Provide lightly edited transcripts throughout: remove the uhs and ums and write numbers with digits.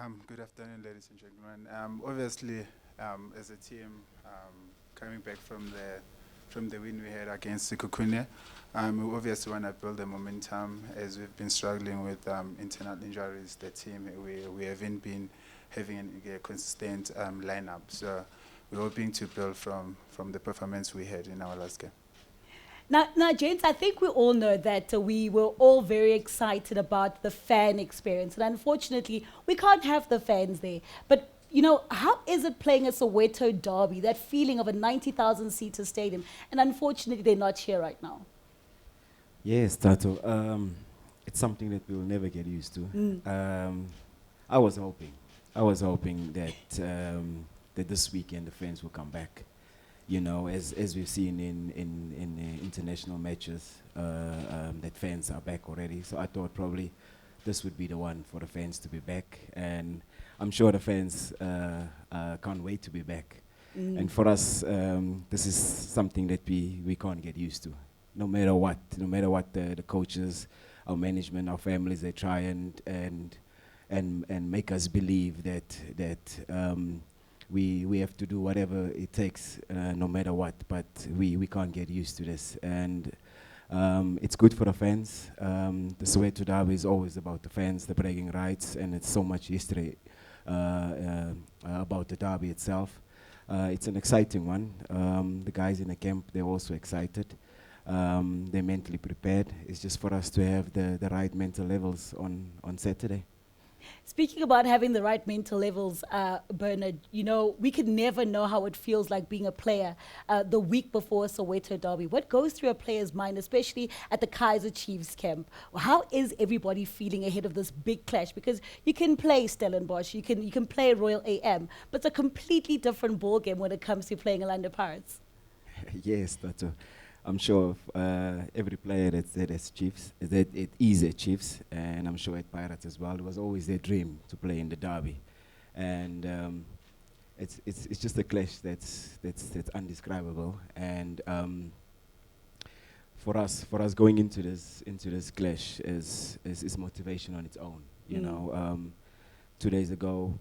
Good afternoon, ladies and gentlemen. Obviously, as a team, coming back from the win we had against Sikukune, we obviously want to build the momentum as we've been struggling with internal injuries. The team we haven't been having a consistent lineup, so we're hoping to build from the performance we had in our last game. Now, James, I think we all know that we were all very excited about the fan experience. And unfortunately, we can't have the fans there. But, how is it playing a Soweto derby, that feeling of a 90,000-seater stadium? And unfortunately, they're not here right now. Yes, Tato. It's something that we'll never get used to. I was hoping that that this weekend the fans will come back. As we've seen in international matches, that fans are back already. So I thought probably this would be the one for the fans to be back, and I'm sure the fans can't wait to be back. And for us, this is something that we can't get used to. No matter what the coaches, our management, our families, they try and make us believe that we have to do whatever it takes, no matter what. But we can't get used to this, and it's good for the fans. The Soweto derby is always about the fans, the bragging rights, and it's so much history about the derby itself. It's an exciting one. The guys in the camp, they're also excited. They're mentally prepared. It's just for us to have the right mental levels on Saturday. Speaking about having the right mental levels, Bernard, we could never know how it feels like being a player the week before a Soweto derby. What goes through a player's mind, especially at the Kaizer Chiefs camp? How is everybody feeling ahead of this big clash? Because you can play Stellenbosch, you can play Royal AM, but it's a completely different ballgame when it comes to playing Orlando Pirates. Yes, that's I'm sure every player that's Chiefs, that it is at Chiefs, and I'm sure at Pirates as well. It was always their dream to play in the derby, and it's just a clash that's undescribable. And for us going into this clash is motivation on its own. 2 days ago,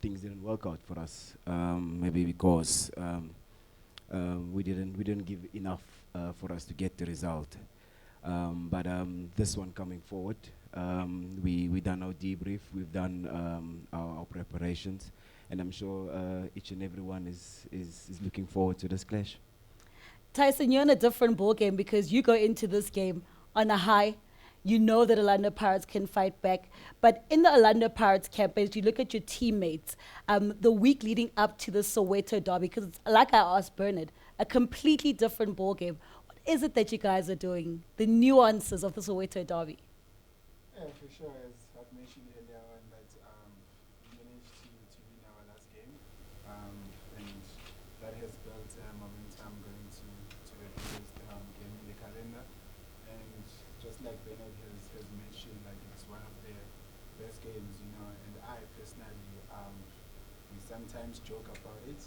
things didn't work out for us, maybe because we didn't give enough for us to get the result. But this one coming forward, we done our debrief, we've done our preparations, and I'm sure each and everyone is looking forward to this clash. Tyson, you're in a different ballgame because you go into this game on a high. You know that Orlando Pirates can fight back. But in the Orlando Pirates camp, as you look at your teammates, the week leading up to the Soweto derby, because it's, like I asked Bernard, a completely different ballgame. What is it that you guys are doing? The nuances of the Soweto derby? Yeah, for sure. As I've mentioned earlier on, that we managed to win our last game, and that has built momentum going to the biggest game in the calendar. And just like Bernard has mentioned, like it's one of the best games, and I personally, we sometimes joke about it.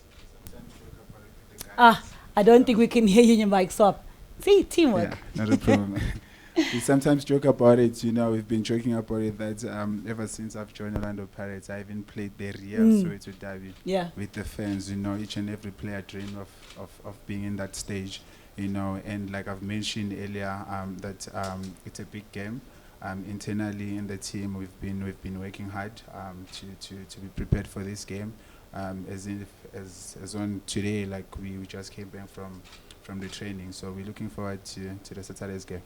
With the guys. I don't think we can hear you in your mic swap. See, teamwork. Yeah, not a problem. We sometimes joke about it, we've been joking about it that ever since I've joined Orlando Pirates, I even played the real Soweto derby with the fans, each and every player dream of being in that stage. And like I've mentioned earlier, that it's a big game. Internally in the team, we've been working hard to be prepared for this game. As on today, like we just came back from the training, so we're looking forward to the Saturday's game.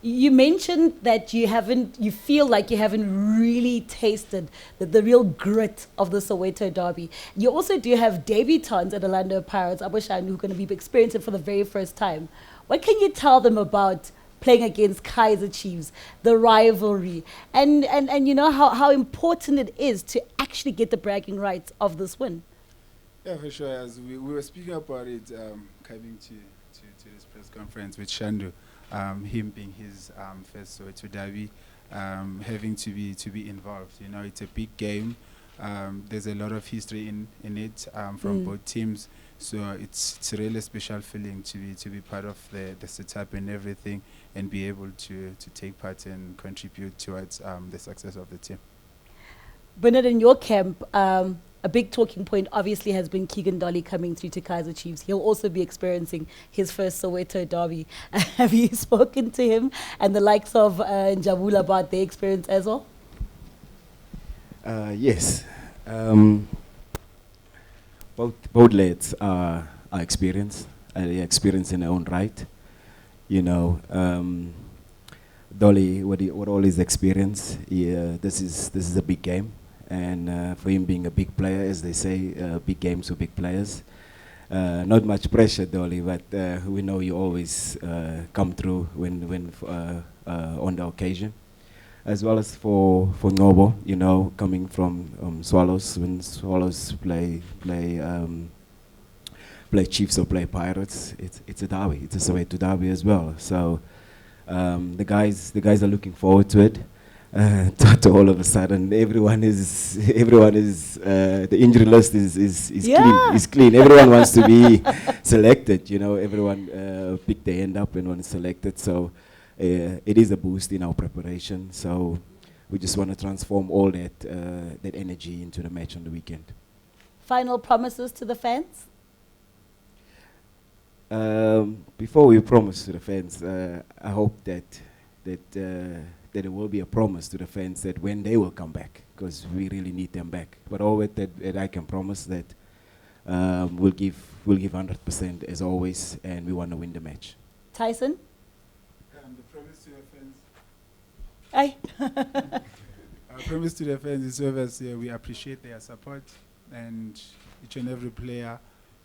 You mentioned that you feel like you haven't really tasted the real grit of the Soweto derby. You also do have debutants at Orlando Pirates, Aboshan, who are going to be experiencing it for the very first time. What can you tell them about playing against Kaizer Chiefs, the rivalry, and how important it is to actually get the bragging rights of this win? Yeah, for sure. As we were speaking about it, coming to this press conference with Shandu, him being his first Soweto derby, having to be involved. It's a big game. There's a lot of history in it from both teams. So it's a really special feeling to be part of the setup and everything, and be able to take part and contribute towards the success of the team. Bernard, in your camp, a big talking point obviously has been Keegan Dolly coming through to Kaizer Chiefs. He'll also be experiencing his first Soweto derby. Have you spoken to him and the likes of Njabula about their experience as well? Yes. Both lads are experienced. They're experienced in their own right. You know, Dolly, with all his experience, this is a big game. And for him being a big player, as they say, big games for big players. Not much pressure, Dolly, but we know you always come through when on the occasion. As well as for Nobo, you know, coming from Swallows, when Swallows play Chiefs or play Pirates, it's a derby. It's a Soweto derby as well. So the guys are looking forward to it. To all of a sudden, everyone is the injury list is clean. Everyone wants to be selected. You know, everyone picked their hand up and was selected. So it is a boost in our preparation. So we just want to transform all that energy into the match on the weekend. Final promises to the fans? Before we promise to the fans, I hope that there will be a promise to the fans that when they will come back, because we really need them back. But always that I can promise that we'll give 100% as always, and we want to win the match. Tyson? The promise to the fans. Aye. Our promise to the fans is obviously we appreciate their support, and each and every player,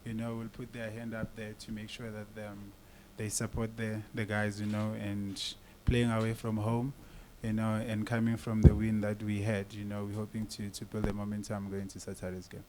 you know, will put their hand up there to make sure that they support the guys, you know, and playing away from home, you know, and coming from the win that we had, you know, we're hoping to build the momentum going to Saturday's game.